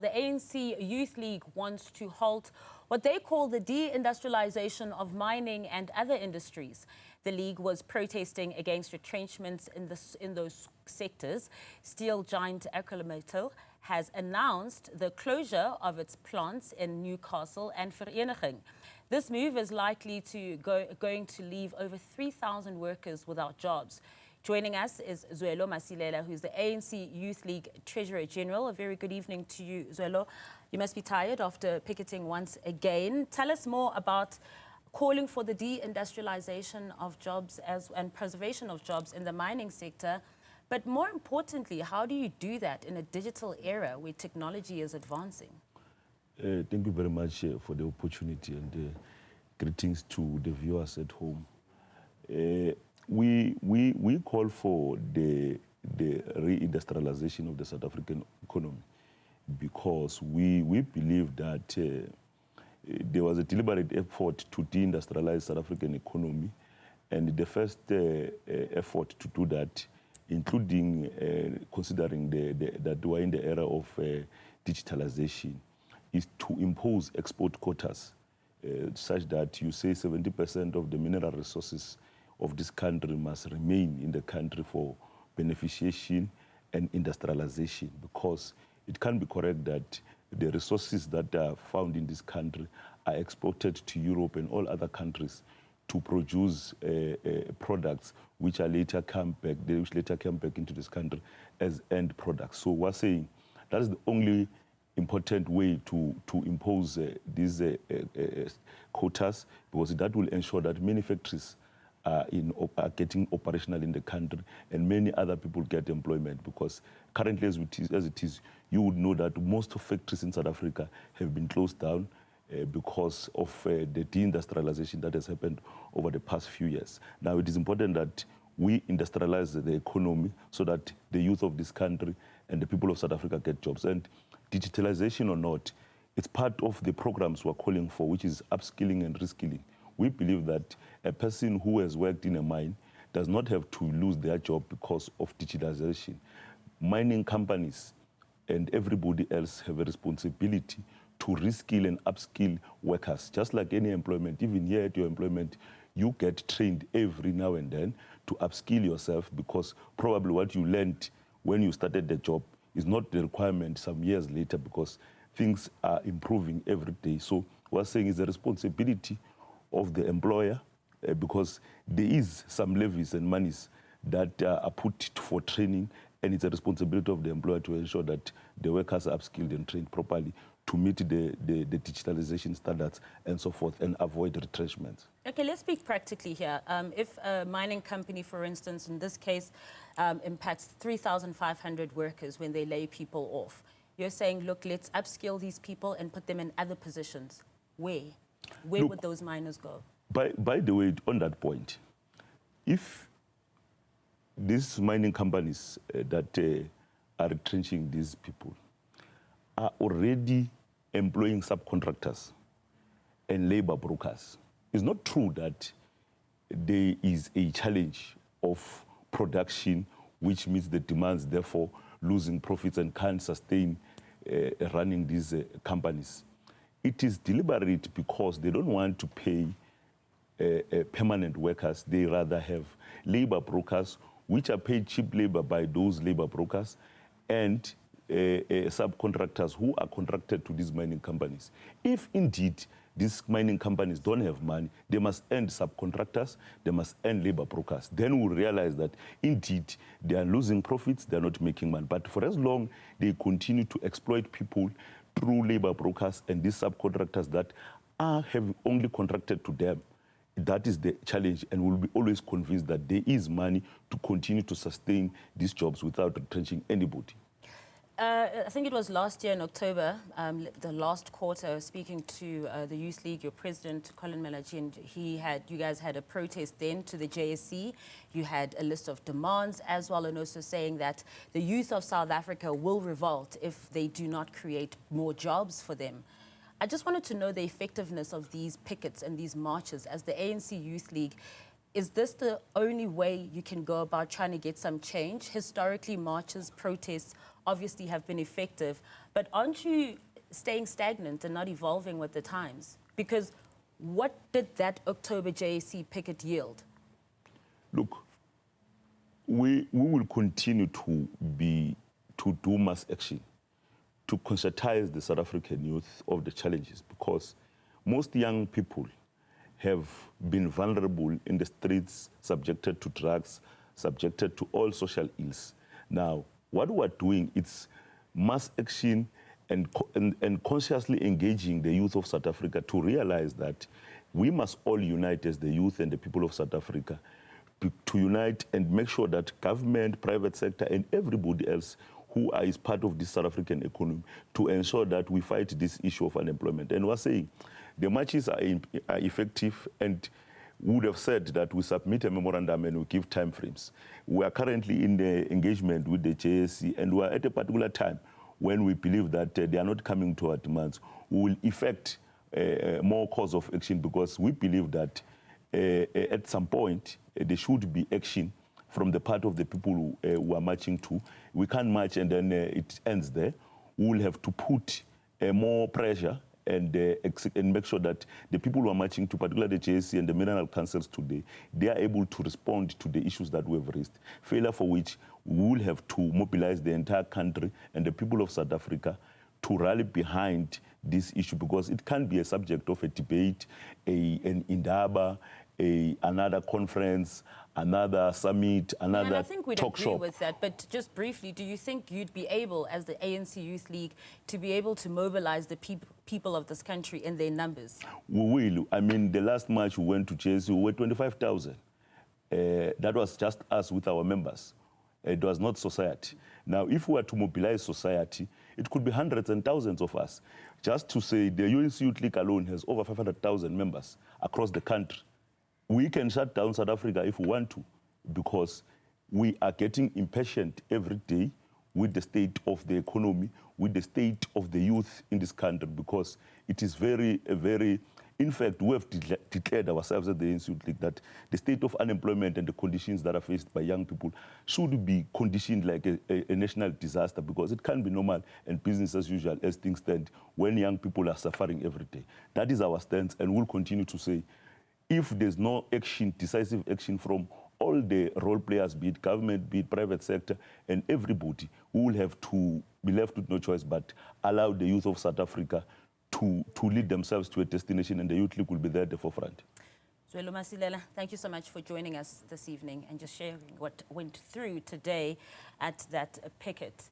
The ANC Youth League wants to halt what they call the de-industrialization of mining and other industries. The League was protesting against retrenchments in those sectors. Steel giant ArcelorMittal has announced the closure of its plants in Newcastle and Vereeniging. This move is likely to going to leave over 3,000 workers without jobs. Joining us is Zwelo Masilela, who's the ANC Youth League Treasurer General. A very good evening to you, Zwelo. You must be tired after picketing once again. Tell us more about calling for the de-industrialization of jobs and preservation of jobs in the mining sector. But more importantly, how do you do that in a digital era where technology is advancing? Thank you very much for the opportunity, and greetings to the viewers at home. We call for the reindustrialization of the South African economy because we believe that there was a deliberate effort to deindustrialize South African economy, and the first effort to do that, including considering that we're in the era of digitalization, is to impose export quotas such that you say 70% of the mineral resources of this country must remain in the country for beneficiation and industrialization, because it can't be correct that the resources that are found in this country are exported to Europe and all other countries to produce products which later come back into this country as end products. So we're saying that is the only important way to impose these quotas, because that will ensure that many factories are getting operational in the country and many other people get employment, because currently as it is, you would know that most of factories in South Africa have been closed down because of the deindustrialization that has happened over the past few years. Now it is important that we industrialize the economy so that the youth of this country and the people of South Africa get jobs. And digitalization or not, it's part of the programs we're calling for, which is upskilling and reskilling. We believe that a person who has worked in a mine does not have to lose their job because of digitalization. Mining companies and everybody else have a responsibility to reskill and upskill workers. Just like any employment, even here at your employment, you get trained every now and then to upskill yourself, because probably what you learned when you started the job is not the requirement some years later, because things are improving every day. So we're saying it's a responsibility of the employer, because there is some levies and monies that are put for training, and it's a responsibility of the employer to ensure that the workers are upskilled and trained properly to meet the digitalization standards and so forth, and avoid retrenchment. Okay, let's speak practically here. If a mining company, for instance, in this case, impacts 3,500 workers when they lay people off, you're saying, look, let's upskill these people and put them in other positions. Where would those miners go? By the way, on that point, if these mining companies that are retrenching these people are already employing subcontractors and labor brokers, it's not true that there is a challenge of production which meets the demands, therefore losing profits and can't sustain running these companies. It is deliberate because they don't want to pay permanent workers. They rather have labor brokers, which are paid cheap labor by those labor brokers, and subcontractors who are contracted to these mining companies. If indeed these mining companies don't have money, they must end subcontractors, they must end labor brokers. Then we'll realize that indeed they are losing profits, they're not making money. But for as long they continue to exploit people through labor brokers and these subcontractors that have only contracted to them, that is the challenge, and we'll be always convinced that there is money to continue to sustain these jobs without retrenching anybody. I think it was last year in October, the last quarter, speaking to the Youth League, your president, Colin Melachine, you guys had a protest then to the JSC. You had a list of demands as well, and also saying that the youth of South Africa will revolt if they do not create more jobs for them. I just wanted to know the effectiveness of these pickets and these marches as the ANC Youth League. Is this the only way you can go about trying to get some change? Historically, marches, protests obviously have been effective, but aren't you staying stagnant and not evolving with the times? Because what did that October JSE picket yield? Look, we will continue to do mass action, to conscientize the South African youth of the challenges, because most young people have been vulnerable in the streets, subjected to drugs, subjected to all social ills. Now, what we're doing is mass action and consciously engaging the youth of South Africa to realize that we must all unite as the youth and the people of South Africa to unite and make sure that government, private sector, and everybody else who is part of this South African economy to ensure that we fight this issue of unemployment. And we're saying the marches are effective, and we would have said that we submit a memorandum and we give time frames. We are currently in the engagement with the JSE, and we are at a particular time when we believe that they are not coming to our demands. We will effect more cause of action, because we believe that at some point there should be action from the part of the people who are marching to. We can't march and then it ends there. We will have to put more pressure and make sure that the people who are marching to, particularly the JSE and the mineral councils today, they are able to respond to the issues that we have raised, failure for which we will have to mobilize the entire country and the people of South Africa to rally behind this issue, because it can be a subject of a debate, an indaba, another conference, another summit, another talk shop. And I think we'd agree with that, but just briefly, do you think you'd be able, as the ANC Youth League, to be able to mobilize the people of this country in their numbers? We will. I mean, the last march we went to JSE, we were 25,000. That was just us with our members. It was not society. Now, if we were to mobilize society, it could be hundreds and thousands of us. Just to say, the ANC Youth League alone has over 500,000 members across the country. We can shut down South Africa if we want to, because we are getting impatient every day with the state of the economy, with the state of the youth in this country, because it is very, in fact, we have declared ourselves at the ANC Youth League that the state of unemployment and the conditions that are faced by young people should be conditioned like a national disaster, because it can't be normal and business as usual as things stand when young people are suffering every day. That is our stance, and we'll continue to say, if there's no action, decisive action from all the role players, be it government, be it private sector, and everybody, we will have to be left with no choice but allow the youth of South Africa to lead themselves to a destination, and the Youth League will be there at the forefront. Zwelo Masilela, thank you so much for joining us this evening and just sharing what went through today at that picket.